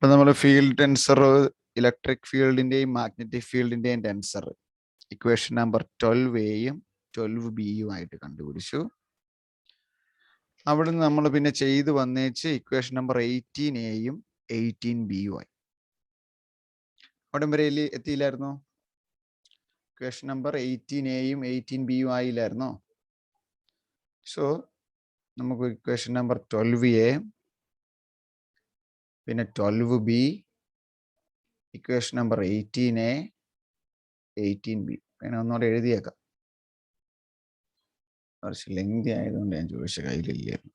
ഇപ്പൊ നമ്മൾ field tensor electric ഫീൽഡിന്റെയും മാഗ്നറ്റിക് ഫീൽഡിന്റെയും ടെൻസർ ഇക്വേഷൻ നമ്പർ 12A-യും 12B-യും ആയിട്ട് കണ്ടുപിടിച്ചു. അവിടുന്ന് നമ്മൾ പിന്നെ ചെയ്തു വന്നേച്ച് ഇക്വേഷൻ നമ്പർ 18A-യും 18B-യും ആയി. അവിടം വരെ എത്തിയില്ലായിരുന്നോ? ഇക്വേഷൻ നമ്പർ 18A-യും 18B-യും ആയില്ലായിരുന്നോ? സോ നമുക്ക് ഇക്വേഷൻ നമ്പർ 12A പിന്നെ 12B, equation number 18A 18B പിന്നെ ഒന്നുകൂടെ എഴുതിയേക്കാം. കുറച്ച് ലെങ്തി ആയതുകൊണ്ട് ഞാൻ ചോദിച്ച കയ്യിലില്ലായിരുന്നു.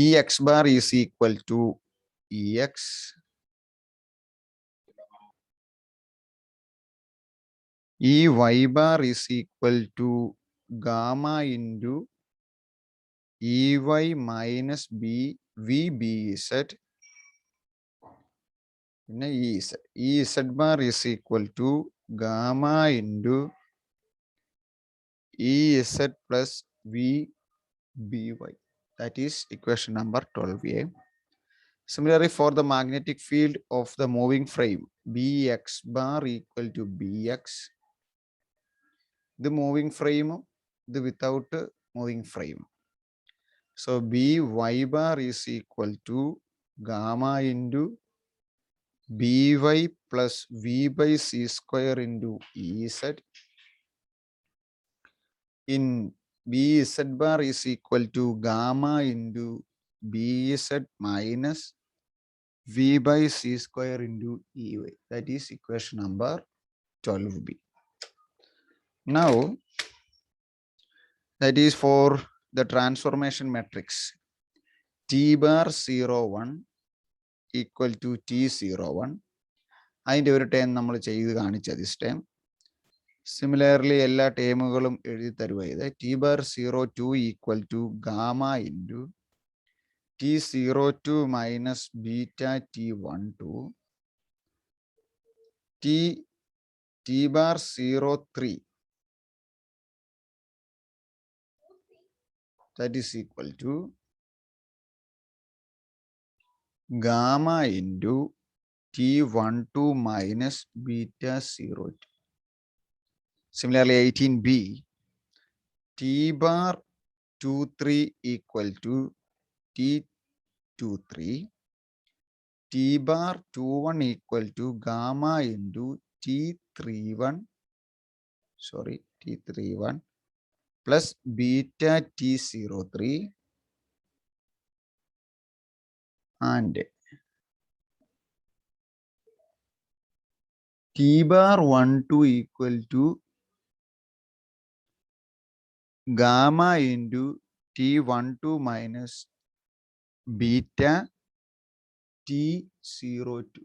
EX bar is equal to EX EY bar is equal to gamma into EY minus B VBZ പിന്നെ EZ. EZ bar is equal to gamma into EZ plus VBY. That is equation number 12A. Similarly, for the magnetic field of the moving frame, BX bar equal to BX. The moving frame, the without moving frame. So BY bar is equal to gamma into BY plus V by C square into EZ. In BZ bar is equal to gamma into BZ minus V by C square into EY. That is equation number 12B. Now, that is for the transformation matrix. T bar 01 equal to T01. അതിൻ്റെ ഒരു term നമ്മൾ ചെയ്ത് കാണിച്ചത് this time. Similarly, എല്ലാ ടേമുകളും എഴുതി തരുക. ഇത് T bar 02 equal to gamma into T02 minus beta T12. T bar 03, that is equal to gamma into T12 minus beta 02. Similarly, 18B, T bar 23 equal to T23. T bar 21 equal to gamma into T31 plus beta T03 and T bar 12 equal to gamma into T12 minus beta T02.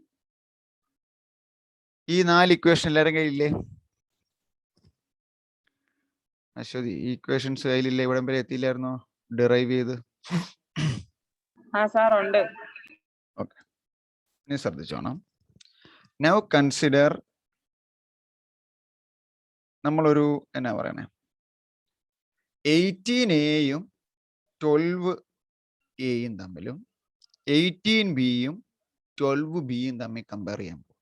ഈ 4 equation എല്ലാവരും കയ്യില്ലേ? അശ്വതി, ഈ equations കയ്യിലില്ലേ? ഇവിടം വരെ എത്തിയില്ലായിരുന്നോ derive ചെയ്ത്? Okay, ഇനി ശ്രദ്ധിച്ചോണം. Now consider, നമ്മളൊരു എന്നാ പറയണേ 18A-യും 12A-യും തമ്മിലും 18B-യും 12B-യും തമ്മിൽ കമ്പയർ ചെയ്യാൻ പോകും.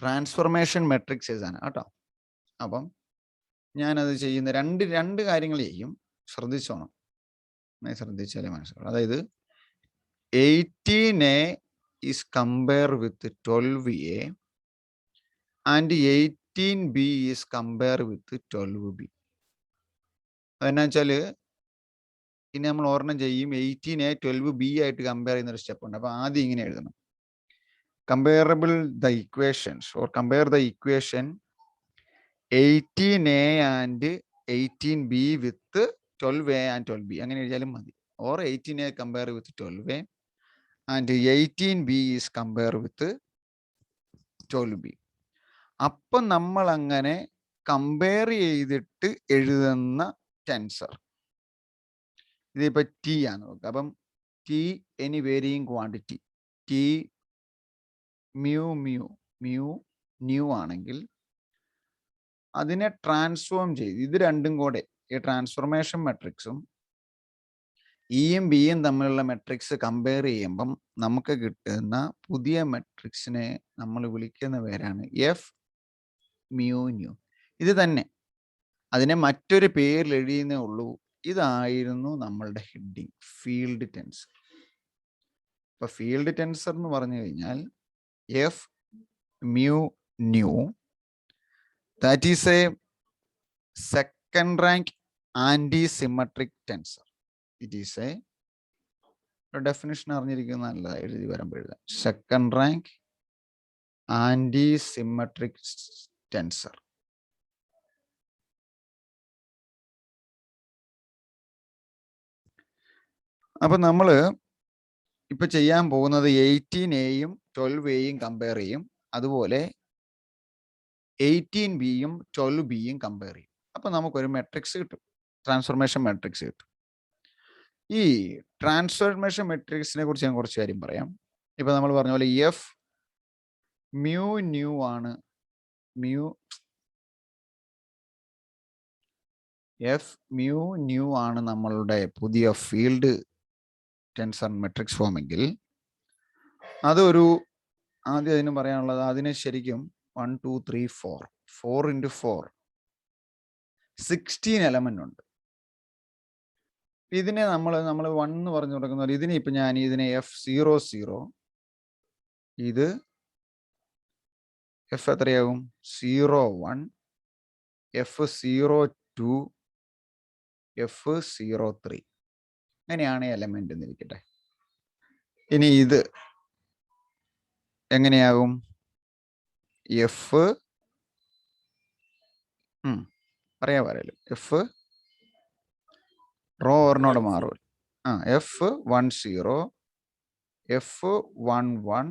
ട്രാൻസ്ഫോർമേഷൻ മെട്രിക്സ് ആണ് കേട്ടോ. അപ്പം ഞാനത് ചെയ്യുന്ന രണ്ട് കാര്യങ്ങൾ ചെയ്യും, ശ്രദ്ധിച്ചോണം. ശ്രദ്ധിച്ചാലേ മനസ്സിലാവും. അതായത് 18A is compared with 12A and 18B is compared with 12B. അതെന്നാ വെച്ചാൽ ഇനി നമ്മൾ ഓർമ്മ ചെയ്യും 18A 12B ആയിട്ട് കമ്പയർ ചെയ്യുന്നൊരു സ്റ്റെപ്പ് ഉണ്ട്. അപ്പോൾ ആദ്യം ഇങ്ങനെ എഴുതണം: comparable the equations or compare the equation 18A and 18B with 12A and 12B. അങ്ങനെ എഴുതിയാലും മതി. Or 18A compare with 12A and 18B is compare with 12B. അപ്പം നമ്മൾ അങ്ങനെ കമ്പയർ ചെയ്തിട്ട് എഴുതുന്ന ടെൻസർ ഇതിപ്പോൾ T ആണ് നോക്കുക. അപ്പം T any varying quantity T mu ആണെങ്കിൽ അതിനെ ട്രാൻസ്ഫോം ചെയ്ത് ഇത് രണ്ടും കൂടെ ഈ ട്രാൻസ്ഫോർമേഷൻ മെട്രിക്സും ഇയും ബിയും തമ്മിലുള്ള മെട്രിക്സ് കമ്പയർ ചെയ്യുമ്പം നമുക്ക് കിട്ടുന്ന പുതിയ മെട്രിക്സിനെ നമ്മൾ വിളിക്കുന്ന പേരാണ് എഫ് മ്യൂ ന്യൂ. ഇത് തന്നെ, അതിനെ മറ്റൊരു പേരിൽ എഴുതുന്നേ ഉള്ളൂ. ഇതായിരുന്നു നമ്മളുടെ ഹെഡിങ്, ഫീൽഡ് ടെൻസർ. ഇപ്പൊ ഫീൽഡ് ടെൻസർ എന്ന് പറഞ്ഞു കഴിഞ്ഞാൽ F mu nu, that is a second rank antisymmetric tensor. It is a definition അറിഞ്ഞിരിക്കുന്ന നല്ലതാണ്, എഴുതി വരുമ്പോൾ എഴുതാം. Second rank antisymmetric tensor. അപ്പൊ നമ്മൾ ഇപ്പൊ ചെയ്യാൻ പോകുന്നത് 18A-യും 12A-യും കമ്പയർ ചെയ്യും, അതുപോലെ 18B-യും 12B-യും കമ്പയർ ചെയ്യും. അപ്പൊ നമുക്കൊരു മെട്രിക്സ് കിട്ടും, ട്രാൻസ്ഫോർമേഷൻ മെട്രിക്സ് കിട്ടും. ഈ ട്രാൻസ്ഫോർമേഷൻ മെട്രിക്സിനെ കുറിച്ച് ഞാൻ കുറച്ച് കാര്യം പറയാം. ഇപ്പൊ നമ്മൾ പറഞ്ഞ പോലെ എഫ് മ്യൂ ന്യൂ ആണ്, എഫ് മ്യൂ ന്യൂ ആണ് നമ്മളുടെ പുതിയ ഫീൽഡ് ടെൻസർ മെട്രിക്സ് ഫോം എങ്കിൽ അതൊരു, ആദ്യം അതിന് പറയാനുള്ളത്, അതിന് ശരിക്കും 1 2 3 4 into 4 16 എലമെന്റ് ഉണ്ട്. ഇതിനെ നമ്മൾ 1 എന്ന് പറഞ്ഞു കൊടുക്കുന്ന, ഇതിനെ ഇപ്പൊ ഞാൻ ഇതിനെ F00, ഇത് F എത്രയാകും 01, F02, F03 അങ്ങനെയാണ് എലമെന്റ് എന്നിരിക്കട്ടെ. ഇനി ഇത് എങ്ങനെയാകും, എഫ് പറയാലോ, എഫ് റോ ഓറിനോട് മാറും. F10, F11,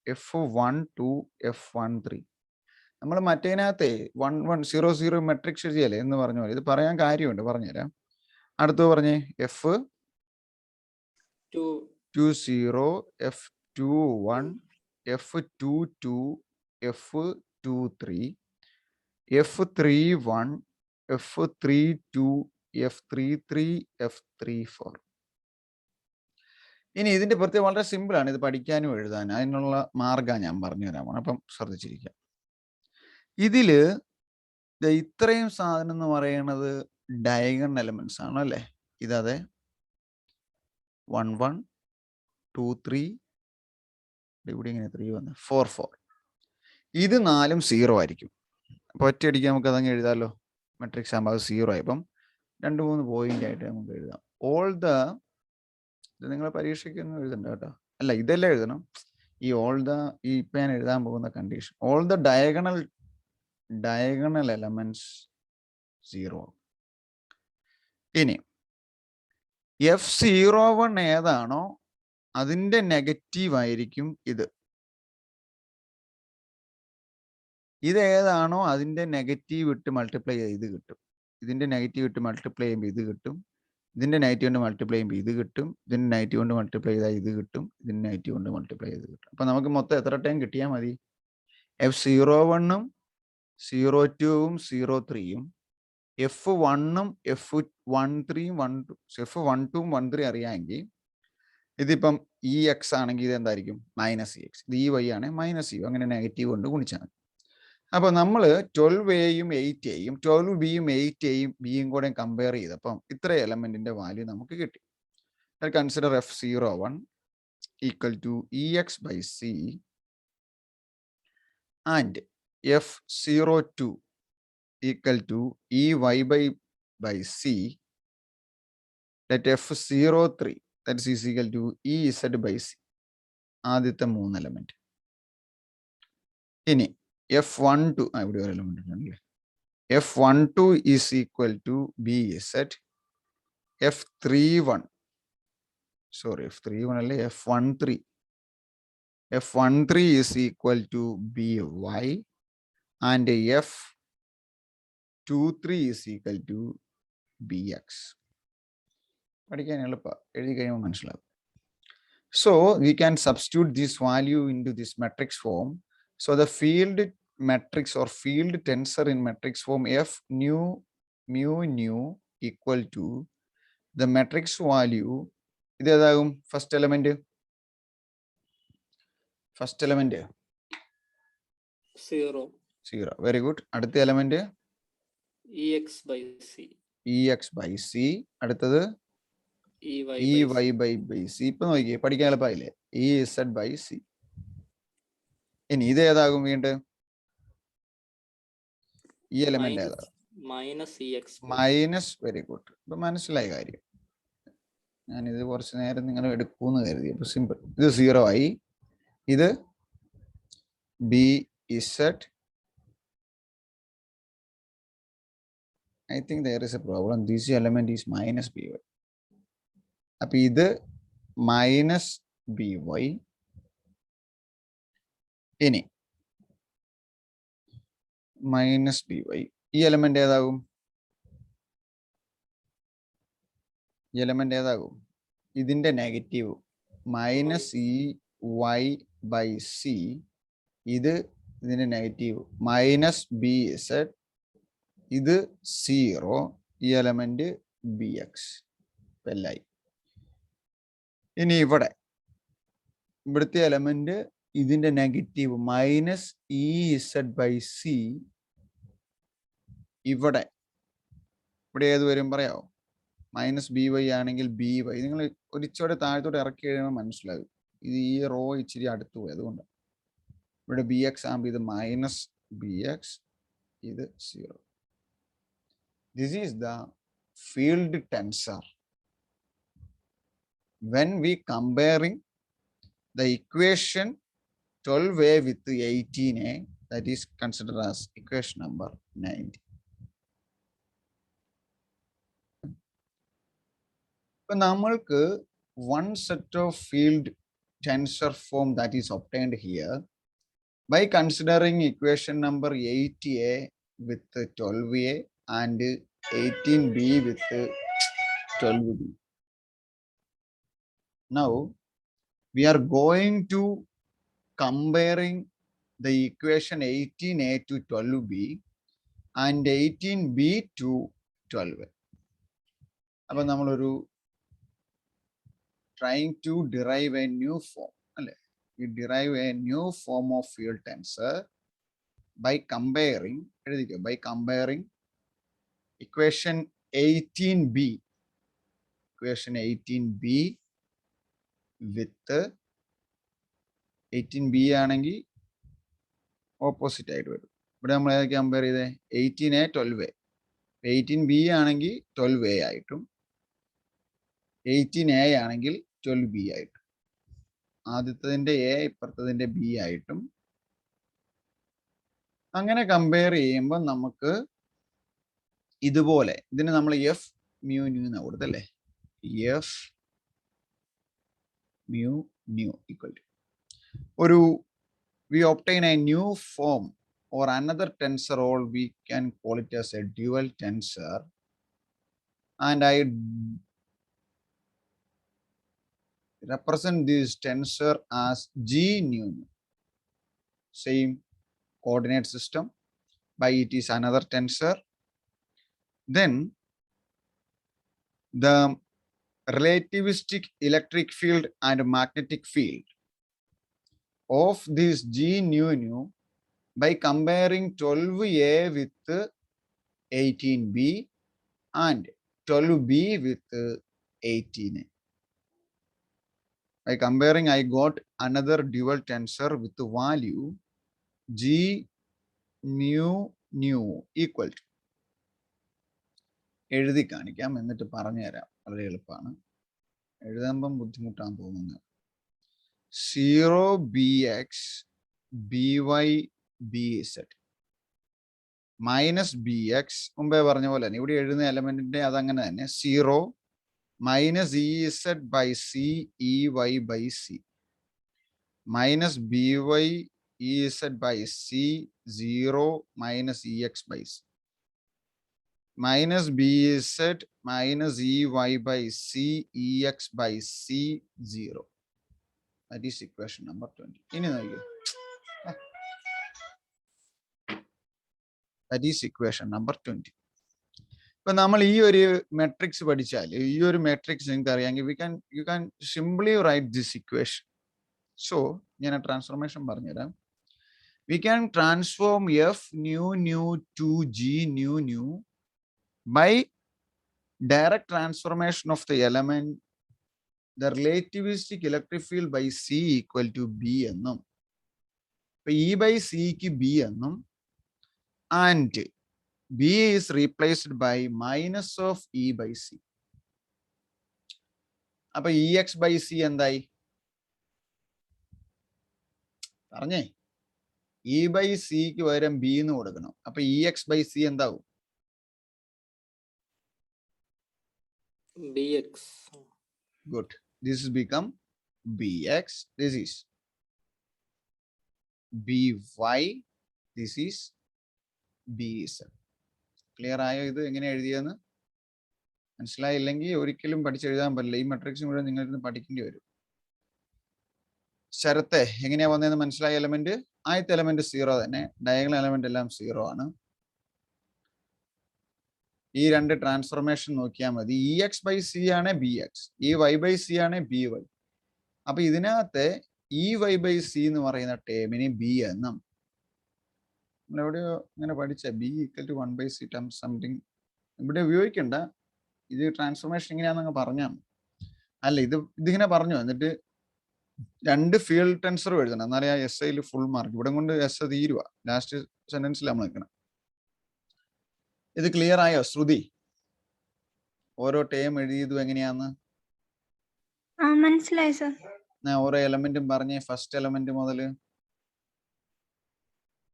F12, F13. നമ്മൾ മറ്റേതിനകത്തെ 1100 മെട്രിക്സ് എഴുതിയല്ലേ എന്ന് പറഞ്ഞു പോലെ ഇത് പറയാൻ കാര്യമുണ്ട്, പറഞ്ഞുതരാം. അടുത്ത് പറഞ്ഞേ F20, F21, F22, F23, F31, F32, F33, F34. ഇനി ഇതിന്റെ പ്രത്യേകം വളരെ സിമ്പിൾ ആണ്, ഇത് പഠിക്കാനും എഴുതാനും. അതിനുള്ള മാർഗം ഞാൻ പറഞ്ഞു തരാമാണ്, അപ്പം ശ്രദ്ധിച്ചിരിക്കാം. ഇതില് ഇത്രയും സാധനം എന്ന് പറയുന്നത് ഡയഗണൽ എലമെന്റ്സ് ആണ് അല്ലേ. ഇതതെ 1 1 2 3, ഇവിടെ ഇങ്ങനെ 3 വന്ന് 4 4. ഇത് 4ഉം 0 ആയിരിക്കും. അപ്പൊ ഒറ്റയടിക്ക് നമുക്ക് അതങ്ങ് എഴുതാമല്ലോ. മെട്രിക്സ് ആകുമ്പോൾ അത് 0 ആയി. ഇപ്പം 2-3 പോയിന്റ് ആയിട്ട് നമുക്ക് എഴുതാം. ഓൾ ദ, ഇത് നിങ്ങൾ പരീക്ഷയ്ക്കൊന്നും എഴുതണ്ട കേട്ടോ, അല്ല ഇതെല്ലാം എഴുതണം. ഈ ഓൾ ദ, ഈ ഇപ്പൊ ഞാൻ എഴുതാൻ പോകുന്ന condition, all the diagonal elements 0. ഇനി F01 ഏതാണോ അതിന്റെ നെഗറ്റീവ് ആയിരിക്കും ഇത്. ഇത് ഏതാണോ അതിന്റെ നെഗറ്റീവ് ഇട്ട് മൾട്ടിപ്ലൈ ചെയ്ത് ഇത് കിട്ടും. ഇതിന്റെ നെഗറ്റീവ് ഇട്ട് മൾട്ടിപ്ലൈ ചെയ്യുമ്പോൾ ഇത് കിട്ടും. ഇതിന്റെ നെഗറ്റീവ് കൊണ്ട് മൾട്ടിപ്ലൈ ചെയ്യുമ്പോൾ ഇത് കിട്ടും. ഇതിന്റെ നെഗറ്റീവ് കൊണ്ട് മൾട്ടിപ്ലൈ ചെയ്താൽ ഇത് കിട്ടും. ഇതിന്റെ നെഗറ്റീവ് കൊണ്ട് മൾട്ടിപ്ലൈ ചെയ്ത് കിട്ടും. അപ്പൊ നമുക്ക് മൊത്തം എത്ര ടൈം കിട്ടിയാൽ മതി? F01-ഉം 02-ഉം 03-യും F1-ഉം F13-ഉം 12, F12-ഉം 13 അറിയാമെങ്കിൽ ഇതിപ്പം EX ആണെങ്കിൽ ഇത് എന്തായിരിക്കും -EX, ഇത് EY ആണെങ്കിൽ -EU, അങ്ങനെ നെഗറ്റീവ് കൊണ്ട് ഗുണിച്ചാൽ. അപ്പൊ നമ്മൾ 12A-യും 8A-യും 12B-യും 8A-യും ബിയും കൂടെ കമ്പയർ ചെയ്തപ്പം ഇത്ര എലമെന്റിന്റെ വാല്യൂ നമുക്ക് കിട്ടി. Consider F01 equal to EX by C and F02 equal to EY by C. Let F03 that is equal to EZ by C. ആദ്യത്തെ 3 എലമെന്റ്. ഇനി F12, ഇവിടെ ഒരു എലമെന്റ് ഉണ്ടല്ലേ, F12 is equal to BZ. F31 അല്ലേ, F13 is equal to BY and F23 is equal to BX. പഠിക്കാൻ എളുപ്പമാണ്, എഴുതി കഴിയുമ്പോൾ മനസ്സിലാവും. So we can substitute this value into this matrix form. So the field matrix or field tensor in matrix form F mu new equal to the matrix value ഇത് ഏതാകും first element? First element 0. Very good. അടുത്ത element EX by C. അടുത്തത് EY by C. ഇപ്പൊ നോക്കിയേ, പഠിക്കാൻ എളുപ്പമായില്ലേ? EZ by C. ഇനി ഇത് ഏതാകും? വീണ്ടും ഈ എലമെന്റ് ഏതാകും? മൈനസ്. Very good. ഇപ്പൊ മനസ്സിലായ കാര്യം. ഞാനിത് കുറച്ച് നേരം നിങ്ങൾ എടുക്കൂന്ന് കരുതി. അപ്പൊ സിമ്പിൾ. ഇത് 0 ആയി. ഇത് BZ. I think there is a problem. This element is minus BY. അപ്പൊ ഇത് മൈനസ് BY. ഇനി മൈനസ് BY. ഈ എലമെന്റ് ഏതാകും? ഈ എലമെന്റ് ഏതാകും? ഇതിന്റെ negative minus EY by C. ഇത് ഇതിന്റെ നെഗറ്റീവ് മൈനസ് BZ. ഇത് 0. ഈ എലമെന്റ് BX. എല്ലായി. ഇനി ഇവിടുത്തെ എലമെന്റ് ഇതിന്റെ negative minus EZ by C. ഇവിടെ ഏത് വരും പറയാവോ? മൈനസ് BY ആണെങ്കിൽ BY. നിങ്ങൾ ഒരിച്ചോടെ താഴത്തോട്ട് ഇറക്കി കഴിയുമ്പോൾ മനസ്സിലാകും. ഇത് ഈ റോ ഇച്ചിരി അടുത്ത് പോയി, അതുകൊണ്ട്. ഇവിടെ BX ആകുമ്പോൾ ഇത് മൈനസ് BX, ഇത് 0. This is the field tensor. When we comparing the equation 12A with 18A, that is considered as equation number 90. ഇപ്പൊ നമ്മൾക്ക് one set of field tensor form that is obtained here by considering equation number 8A with 12A and 18B with 12B. Now we are going to comparing the equation 18A to 12B and 18B to 12A. അപ്പൊ നമ്മളൊരു trying to derive a new form. We derive a new form of field tensor by comparing equation 18B with 18B ആണെങ്കിൽ opposite ആയിട്ട് വരും. ഇവിടെ നമ്മൾ ഏതൊക്കെ compare ചെയ്തേ? 18A 12A. 18B ആണെങ്കിൽ 12A ആയിട്ടും 18A ആണെങ്കിൽ 12B ആയിട്ടും. ആദ്യത്തതിന്റെ A ഇപ്പുറത്തതിന്റെ B ആയിട്ടും. അങ്ങനെ കമ്പയർ ചെയ്യുമ്പോൾ നമുക്ക് ഇതുപോലെ, ഇതിന് നമ്മൾ എഫ് മ്യൂ ന്യൂ എന്നാ കൊടുത്തല്ലേ? F mu nu equal to ഒരു we obtain a new form or another tensor, or we can call it as a dual tensor, and I represent this tensor as G nu. Same coordinate system, by it is another tensor. Then the relativistic electric field and magnetic field of this G nu nu by comparing 12A with 18B and 12B with 18A. By comparing, I got another dual tensor with the value G mu nu equal to. എഴുതി കാണിക്കാം, എന്നിട്ട് പറഞ്ഞു തരാം. വളരെ എളുപ്പമാണ്. എഴുതുമ്പം ബുദ്ധിമുട്ടാന്ന് തോന്നുന്നത്. 0BX BY BZ minus BX മുമ്പേ പറഞ്ഞ പോലെ തന്നെ ഇവിടെ എഴുതുന്ന എലമെന്റിന്റെ അതങ്ങനെ തന്നെ. 0 minus EZ by C EY by C minus BY EZ by C 0 minus EX by C minus BZ minus EY by C EX by C 0. That is equation number 20. That is equation number 20. ഇപ്പൊ നമ്മൾ ഈ ഒരു matrix പഠിച്ചാൽ ഈ ഒരു matrix നിങ്ങൾക്ക് അറിയാമെങ്കിൽ you can simply write this equation. So ഞാൻ ട്രാൻസ്ഫോർമേഷൻ പറഞ്ഞുതരാം. We can transform F nu to G nu by direct transformation of the element, the relativistic electric field by C equal to B എന്നും E by C ക്ക് B എന്നും and B is replaced by minus of E by C. അപ്പൊ EX by C എന്തായി പറഞ്ഞേ? E by C ക്ക് പകരം B എന്ന് കൊടുക്കണം. അപ്പൊ EX by C എന്താവും? BX. Good. This is become BX. This is BY. This is BZ. Clear ആയോ? ഇത് എങ്ങനെ എഴുതിയെന്ന് മനസ്സിലായില്ലെങ്കിൽ ഒരിക്കലും പഠിച്ചെഴുതാൻ പറ്റില്ല. ഈ മെട്രിക്സും കൂടെ നിങ്ങൾ പഠിക്കേണ്ടി വരും. ശരത്തെ എങ്ങനെയാ വന്നതെന്ന് മനസ്സിലായ? എലമെന്റ് ആദ്യത്തെ എലമെന്റ് 0 തന്നെ, ഡയഗണൽ എലമെന്റ് എല്ലാം 0 ആണ്. ഈ രണ്ട് ട്രാൻസ്ഫോർമേഷൻ നോക്കിയാൽ മതി. EX by C ആണ് BX, EY by C ആണ് BY. അപ്പൊ ഇതിനകത്ത് EY by C എന്ന് പറയുന്ന ടേമിന് B എന്നും നമ്മളെവിടെയോ ഇങ്ങനെ പഠിച്ച B equal to 1 by C terms something ഇവിടെ ഉപയോഗിക്കണ്ട. ഇത് ട്രാൻസ്ഫോർമേഷൻ എങ്ങനെയാണെന്ന് പറഞ്ഞാൽ അല്ല, ഇതിങ്ങനെ പറഞ്ഞു. എന്നിട്ട് രണ്ട് ഫീൽഡ് ടെൻസർ എഴുതണം, എന്നാലേ ആ SIയിൽ ഫുൾ മാർക്ക്. ഇവിടെ കൊണ്ട് എസ് തീരുക, ലാസ്റ്റ് സെന്റൻസിൽ നമ്മൾ നിൽക്കണം. ഇത് ക്ലിയർ ആയോ ശ്രുതി? ഓരോ ടേം എഴുതിയതും എങ്ങനെയാന്ന് മനസ്സിലായി സർ. ഞാൻ ഓരോ എലമെന്റും പറഞ്ഞേ. ഫസ്റ്റ് എലമെന്റ് മുതല്.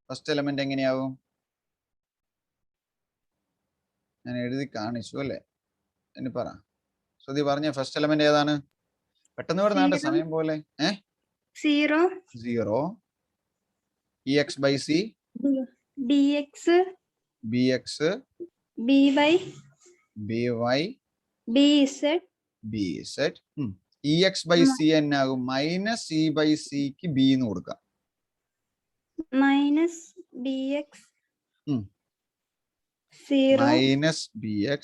ഫസ്റ്റ് എലമെന്റ് എങ്ങനെയാവും? ഞാൻ എഴുതി കാണിച്ചു അല്ലേ? ഇനി പറ ശ്രുതി പറഞ്ഞേ. ഫസ്റ്റ് എലമെന്റ് ഏതാണ്? പെട്ടെന്ന് പറഞ്ഞാണ്ട് സമയം പോലെ. 0 EX by C DX BX BY BY BZ. EX by C എന്നാകും മൈനസ് E by C ക്ക് B എന്ന് കൊടുക്കാം. Minus BX 0 minus BX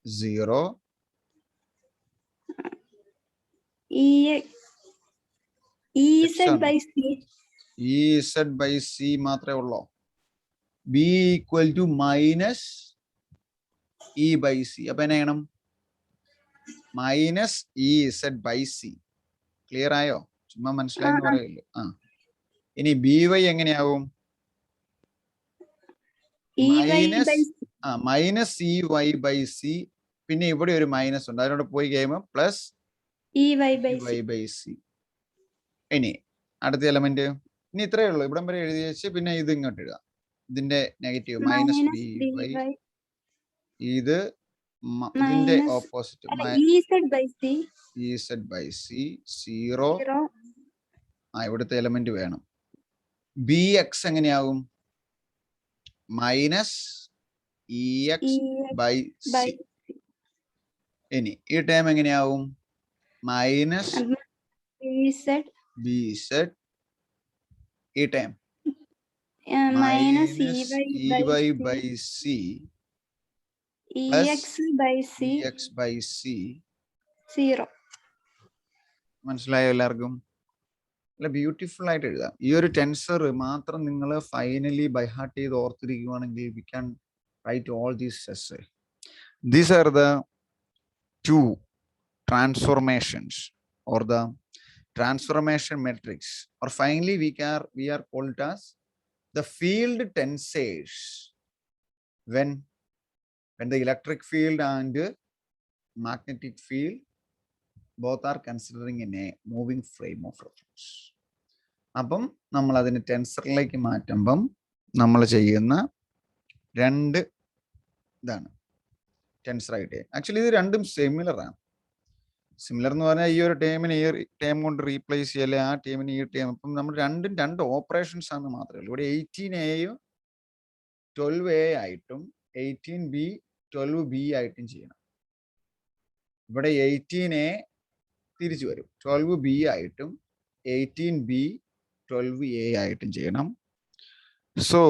0 EZ by C EZ by C മാത്രമേ ഉള്ളൂ. B equal to minus E by C. അപ്പൊ എന്നാ ചെയ്യണം? Minus EZ by C. Clear ആയോ? ചുമ്മാ മനസ്സിലായെന്ന് പറയല്ലോ. ഇനി BY എങ്ങനെയാവും? Minus EY by C. പിന്നെ ഇവിടെ ഒരു മൈനസ് ഉണ്ട്, അതിനോട് പോയി കഴിയുമ്പോൾ പ്ലസ് EY by C. ഇനി അടുത്ത എലമെന്റ്. ഇനി ഇത്രയേ ഉള്ളൂ, ഇവിടം വരെ എഴുതി വെച്ച് പിന്നെ ഇത് ഇങ്ങോട്ട് ഇടുക. ഇതിന്റെ നെഗറ്റീവ് മൈനസ് BY. ഇത് ഇതിന്റെ ഓപ്പോസിറ്റ് EZ by C 0. ഇവിടുത്തെ എലമെന്റ് വേണം. BX എങ്ങനെയാവും? Minus EX by C. ഇനി ഈ ടേം എങ്ങനെയാവും? Minus BZ. ഈ term minus EY by C EX by C 0. മനസ്സിലായോ എല്ലാവർക്കും? അല്ല, ബ്യൂട്ടിഫുൾ ആയിട്ട് എഴുതാം. ഈ ഒരു ടെൻസർ മാത്രം നിങ്ങൾ ഫൈനലി ബൈ ഹാർട്ട് ചെയ്ത് ഓർത്തിരിക്കുകയാണെങ്കിൽ we can write all these essay. These are the two transformations or the transformation matrix, or finally we are called as the field tensors when the electric field and magnetic field both are considering in a moving frame of reference. അപ്പം നമ്മൾ അതിനെ ടെൻസറിലേക്ക് മാറ്റുമ്പം നമ്മൾ ചെയ്യുന്ന രണ്ട് ഇതാണ് tensor ആയിട്ട്. Actually ഇത് രണ്ടും സിമിലർ ആണ്. സിമിലർ എന്ന് പറഞ്ഞാൽ ഈ ഒരു ടേമിനെ ഈ ടേം കൊണ്ട് റീപ്ലേസ് ചെയ്യല്ലേ, ആ ടേമിന് ഈ ടേം. അപ്പം നമ്മൾ രണ്ടും രണ്ട് ഓപ്പറേഷൻസ് ആണെന്ന് മാത്രമേ ഉള്ളൂ. ഇവിടെ 18A 12A ആയിട്ടും 18B 12B ആയിട്ടും ചെയ്യണം. ഇവിടെ 18A തിരിച്ചു വരും, 12B ആയിട്ടും 18B 12A ആയിട്ടും ചെയ്യണം. So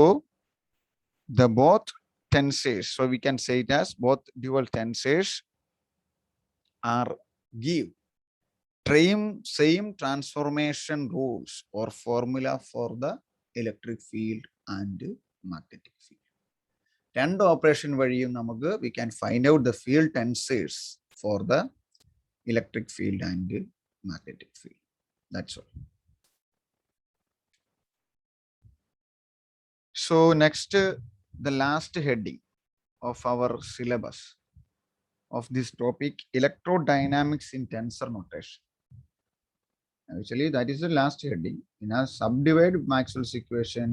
the both tensors. So we can say it as both dual tensors are give same transformation rules or formula for the electric field and magnetic field. രണ്ട് operation വഴിയും നമുക്ക് we can find out the field tensors for the electric field and magnetic field. That's all. So next, the last heading of our syllabus of this topic, electrodynamics in tensor notation. Actually, that is the last heading. In a subdivide Maxwell's equation,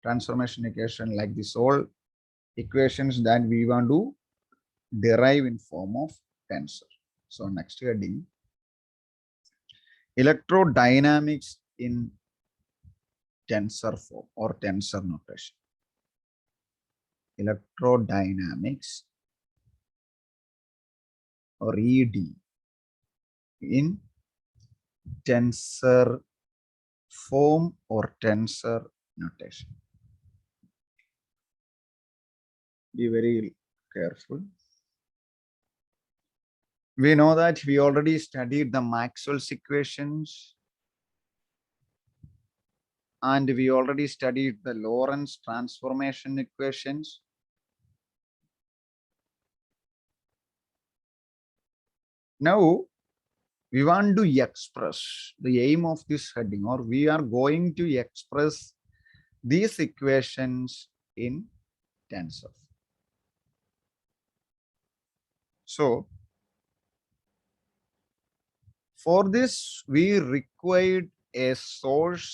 transformation equation, like this all equations that we want to derive in form of tensor. So next heading, electrodynamics in tensor form or tensor notation. Electrodynamics or ED in tensor form or tensor notation. Be very careful. We know that we already studied the Maxwell's equations and we already studied the Lorentz transformation equations. Now we want to express the aim of this heading, or we are going to express these equations in tensor. So for this we required a source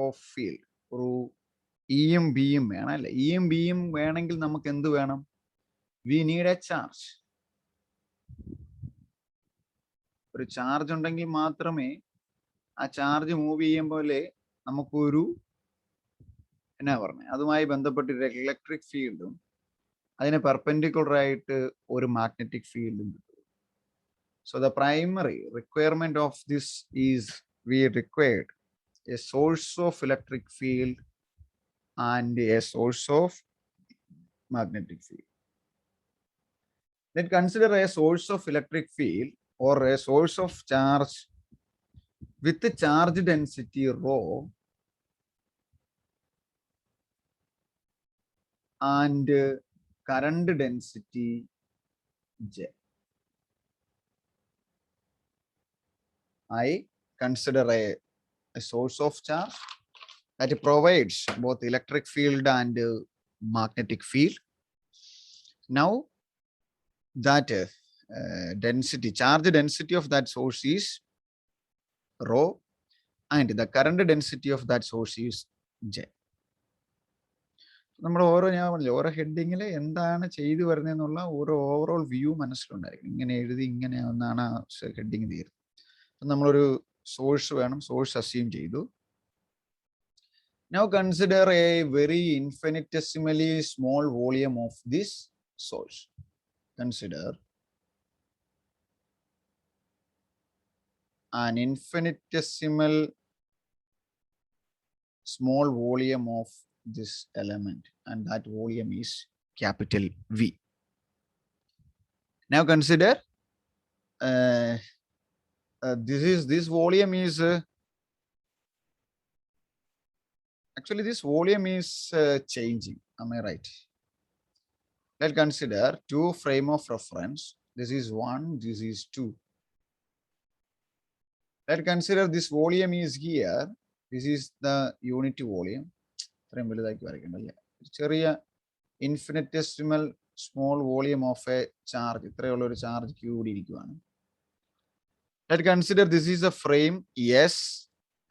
of field through EM BM വേണമല്ലേ EM BM വേണമെങ്കിൽ നമുക്ക് എന്ത് വേണം? We need a charge. ഒരു charge ഉണ്ടെങ്കിൽ മാത്രമേ ആ charge move ചെയ്യുമ്പോലെ നമുക്കൊരു എന്നാ പറഞ്ഞേ അതുമായി ബന്ധപ്പെട്ട് ഇലക്ട്രിക് ഫീൽഡും അതിന് പെർപെൻഡിക്കുലർ ആയിട്ട് ഒരു മാഗ്നറ്റിക് ഫീൽഡും കിട്ടും. So the primary requirement of this is we required a source of electric field and a source of magnetic field. Let's consider a source of electric field or a source of charge with the charge density rho and current density J. I consider a source of charge that provides both electric field and magnetic field. Now that density, charge density of that source is rho and the current density of that source is J. നമ്മൾ ഓരോ ഹെഡിങ്ങിൽ എന്താണ് ചെയ്തു വരുന്നതെന്നുള്ള ഓരോ overall view മനസ്സിലുണ്ടായിരിക്കും. ഇങ്ങനെ എഴുതി ഇങ്ങനെ ഒന്നാണ് heading തീരുന്നത്. നമ്മളൊരു സോഴ്സ് വേണം, സോഴ്സ് അസ്യൂം ചെയ്തു. Now consider a very infinitesimally small volume of this source. Consider an infinitesimal small volume of this element, and that volume is capital V. Now consider this volume is actually this volume is changing. Am I right? Let's consider two frame of reference. This is 1, this is 2. Let's consider this volume is here. This is the unit volume. Infinitesimal small volume of a charge. Charge Q. Let's consider this is a frame S,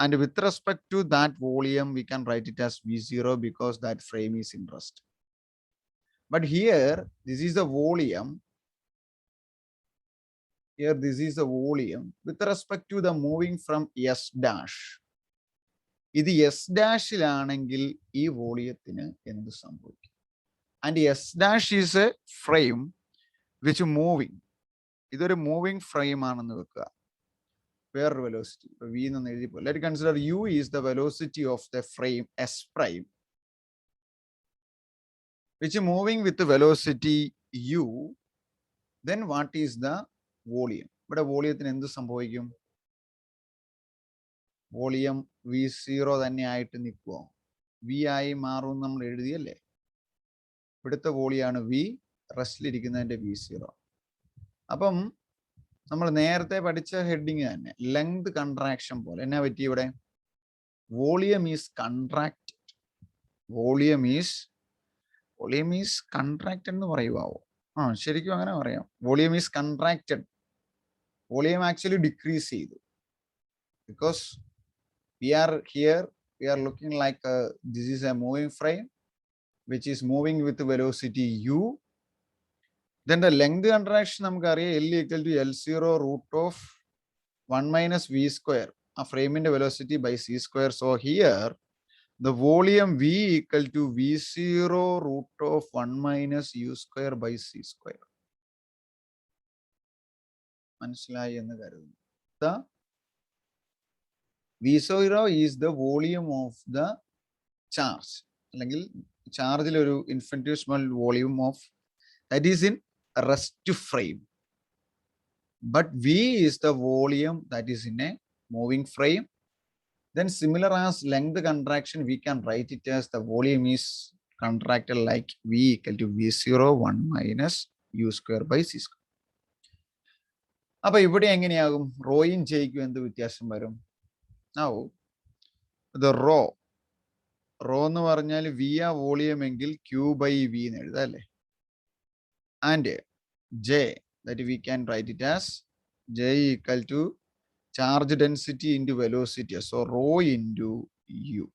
and with respect to that volume, we can write it as V0 because that frame is in rest. But here, this is the volume. Here, this is the volume with respect to the moving from S dash. This S dash ilanengil ee volume endu sambhavikkum. And S dash is a frame which is moving. This is a moving frame aanennu vekka. Where velocity? Let's consider U is the velocity of the frame S prime. which is moving with the velocity u, then what is the volume? But a volume in the സംഭവിക്കും? Volume V0 തന്നെ ആയിട്ട് നിൽക്കുമോ? V ആയി മാറും നമ്മൾ എഴുതിയല്ലേ? ഇവിടുത്തെ വോളിയാണ് V, റെസ്റ്റിലിരിക്കുന്നതിന്റെ V0. അപ്പം നമ്മൾ നേരത്തെ പഠിച്ച ഹെഡിങ് തന്നെ, ലെങ്ത് കൺട്രാക്ഷൻ പോലെ. എന്നാ പറ്റി ഇവിടെ? Volume is contracted. Volume is contracted എന്ന് പറയുവാവോ? ശരിക്കും അങ്ങനെ പറയാം. Volume is contracted. Volume actually decrease ചെയ്തു. Because we are looking like this is a moving frame which is moving with velocity u. Then the length contraction നമുക്കറിയാം L equal to L0 root of 1 minus v square. A frame in the velocity by c square. So here the volume V equal to V0 root of 1 minus u square by c square. മനസ്സിലായി എന്ന് കരുതുന്നു. The V0 is the volume of the charge. അല്ലെങ്കിൽ ചാർജിൽ ഒരു infinitesimal volume of that is in rest frame. But V is the volume that is in a moving frame. Then similar as length contraction, we can write it as the volume is contracted like V equal to V0 1 minus u square by c square. അപ്പൊ ഇവിടെ എങ്ങനെയാകും? റോയും ജെയ്ക്കും എന്ത് വ്യത്യാസം വരും? Now the rho എന്ന് പറഞ്ഞാൽ V ആ volume എങ്കിൽ Q by V എന്ന് എഴുതാം അല്ലേ? And J, that we can write it as J equal to charge density into velocity. So rho into U.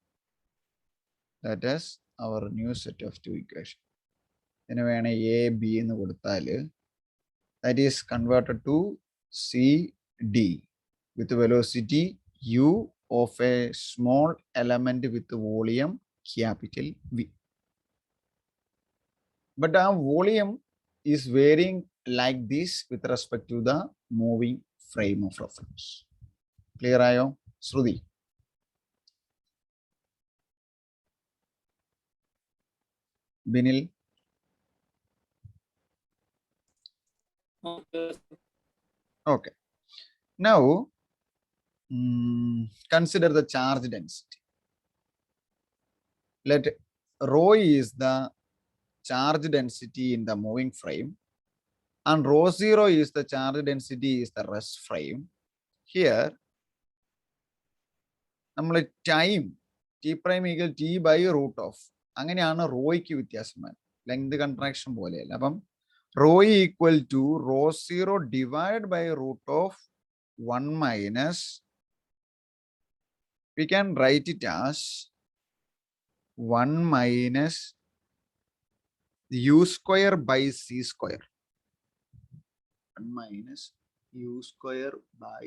That is our new set of two equations. Then we have A, B എന്ന് കൊടുത്താൽ that is converted to C, D with velocity U of a small element with volume capital V. But our volume is varying like this with respect to the moving frame of reference. Clear ayo? Shruti. Binil. Okay. Now consider the charge density. Let rho is the charge density in the moving frame and rho 0 is the charge density is the rest frame. Here നമ്മൾ time T prime equal T by root of അങ്ങനെയാണ് റോയ്ക്ക് വ്യത്യാസം. Length contraction പോലെയല്ല. അപ്പം rho equal to rho 0 divide by root of 1 minus we can write it as 1 minus u square by c square. 1 minus u square by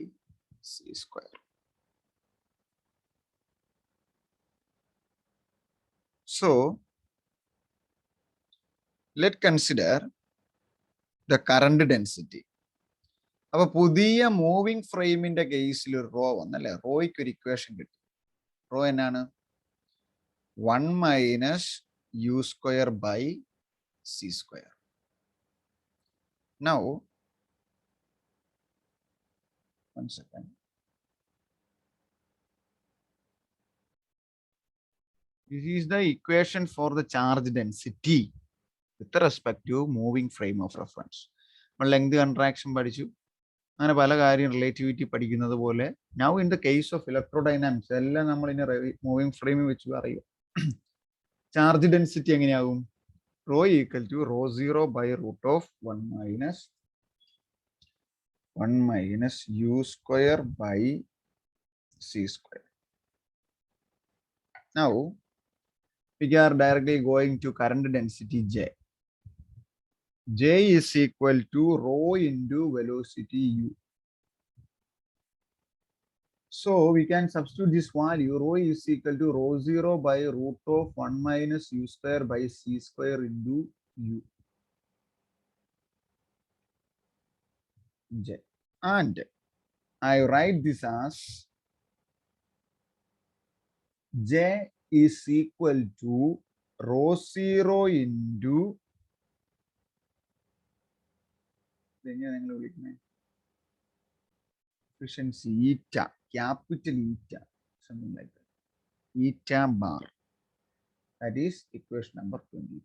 c square. So let's consider the current density. അപ്പൊ പുതിയ moving ഫ്രെയിമിന്റെ കേസിൽ ഒരു raw വന്നല്ലേ? റോയ്ക്ക് ഒരു equation കിട്ടി. Raw എന്നാണ്? 1 minus u square by c square. Now, one second. This is the equation for the charge density with respect to moving frame of reference. നമ്മൾ ലെങ്ത് കൺട്രാക്ഷൻ പഠിച്ചു, അങ്ങനെ പല കാര്യം റിലേറ്റിവിറ്റി പഠിക്കുന്നത് പോലെ. Now in the case of electrodynamics എല്ലാം നമ്മൾ ഇനി മൂവിങ് ഫ്രെയിമിൽ വെച്ച് പറയുക. ചാർജ് ഡെൻസിറ്റി എങ്ങനെയാകും? Rho equal to rho 0 by root of 1 minus u square by c square. Now we are directly going to current density J. J is equal to rho into velocity u. So we can substitute this value. Rho is equal to rho 0 by root of 1 minus u square by c square into u. J. And I write this as J is equal to rho 0 into efficiency eta, capital eta, something like that. Eta bar. That is equation number 22.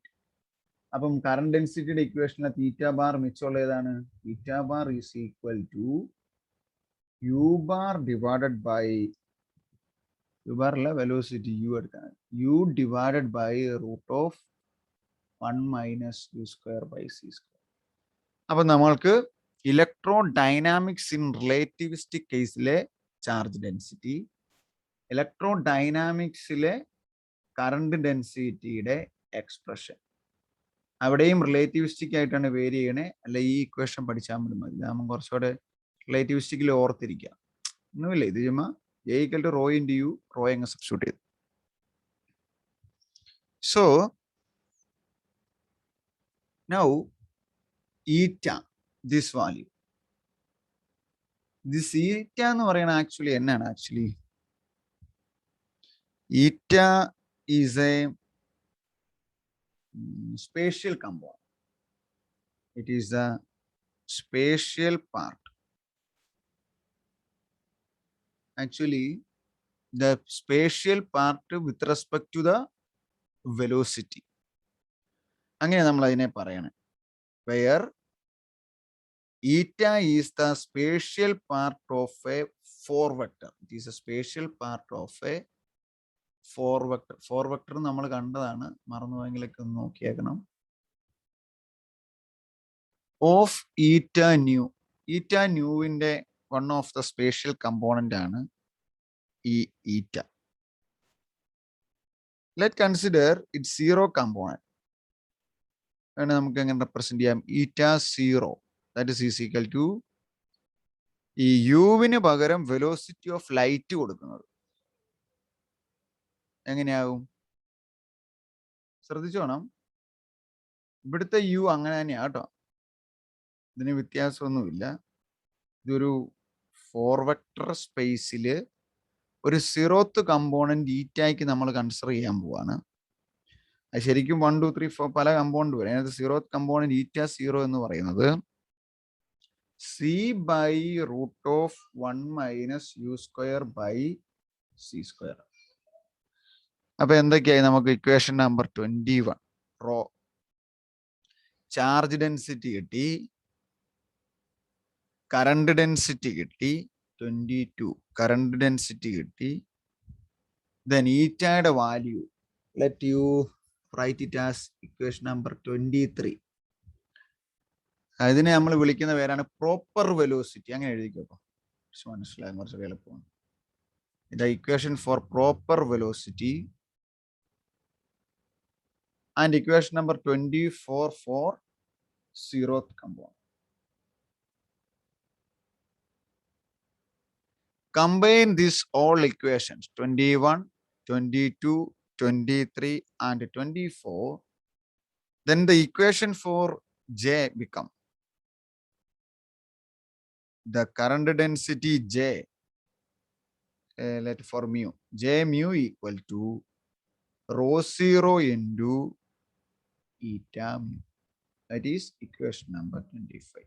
അപ്പം current ഡെൻസിറ്റിയുടെ ഇക്വേഷനിലെ തീറ്റ bar മിച്ചമുള്ള ഏതാണ്? Theta bar is equal to u bar divided by u bar അല്ല velocity u എടുക്കാണ് u divided by root of 1 minus u square by c square. അപ്പം നമ്മൾക്ക് electrodynamics in relativistic കേസിലെ charge density, ഇലക്ട്രോ ഡൈനാമിക്സിലെ current ഡെൻസിറ്റിയുടെ expression അവിടെയും relativistic ആയിട്ടാണ് വേരി ചെയ്യണേ. അല്ല ഈ ഇക്വേഷൻ പഠിച്ചാൽ മതി. നമ്മൾ കുറച്ചുകൂടെ റിലേറ്റിവിസ്റ്റിക്കിൽ ഓർത്തിരിക്കുക. ഒന്നുമില്ല, ഇത് ചുമ്മാ J equal to rho into U, rho അങ്ങ് സബ്സ്റ്റിറ്റ്യൂട്ട് ചെയ്തു. So now eta this value, this eta എന്ന് പറയുന്നത് ആക്ച്വലി എന്നാണ്? Actually eta is a spatial component. It is the spatial part. Actually, the spatial part with respect to the velocity. അങ്ങനെ നമ്മൾ അതിനെ പറയണം. Where eta is the spatial part of a 4 vector. It is a spatial part of a 4 vector. 4 vector നമ്മൾ കണ്ടതാണ്, മറന്നുപോയെങ്കിലൊക്കെ ഒന്ന് നോക്കിയേക്കണം. Of eta nu, eta ന്യൂവിന്റെ one of the spatial component ആണ് ഈ eta. Let consider it zero component. വേണം നമുക്ക് എങ്ങനെ represent ചെയ്യാം? Eta zero, that is equal to ഈ യുവിന് പകരം വെലോസിറ്റി ഓഫ് ലൈറ്റ് കൊടുക്കുന്നത് എങ്ങനെയാവും? ശ്രദ്ധിച്ചോണം, ഇവിടുത്തെ യു അങ്ങനെ തന്നെയാ കേട്ടോ, ഇതിന് വ്യത്യാസമൊന്നുമില്ല. ഇതൊരു 4 വെക്ടർ സ്പേസിൽ ഒരു സീറോത്ത് കമ്പോണന്റ് ഈറ്റയ്ക്ക് നമ്മൾ കൺസിഡർ ചെയ്യാൻ പോവാണ്. അത് ശരിക്കും 1 2 3 4 പല കമ്പോണന്റ് വരും. അതിനകത്ത് സീറോത്ത് കമ്പോണന്റ് ഈറ്റ സീറോ എന്ന് പറയുന്നത് c by root of 1 minus u square by c square. അപ്പൊ എന്തൊക്കെയായി? നമുക്ക് equation number 21 rho charge density കിട്ടി, കറണ്ട് ഡെൻസിറ്റി കിട്ടി 22, കറണ്ട് ഡെൻസിറ്റി കിട്ടി. ദെൻ ഈറ്റയുടെ value, let you write it as equation number 23. ഇതിനെ നമ്മൾ വിളിക്കുന്ന പേരാണ് പ്രോപ്പർ വെലോസിറ്റി. അങ്ങനെ എഴുതിക്കോ, മനസ്സിലാകും, കുറച്ച് എളുപ്പമാണ്. ഇത് equation for proper velocity and equation number 24 for zeroth component. Combine these all equations 21, 22, 23 and 24. Then the equation for J become the current density J, let for mu, J mu equal to rho 0 into eta mu. That is equation number 25.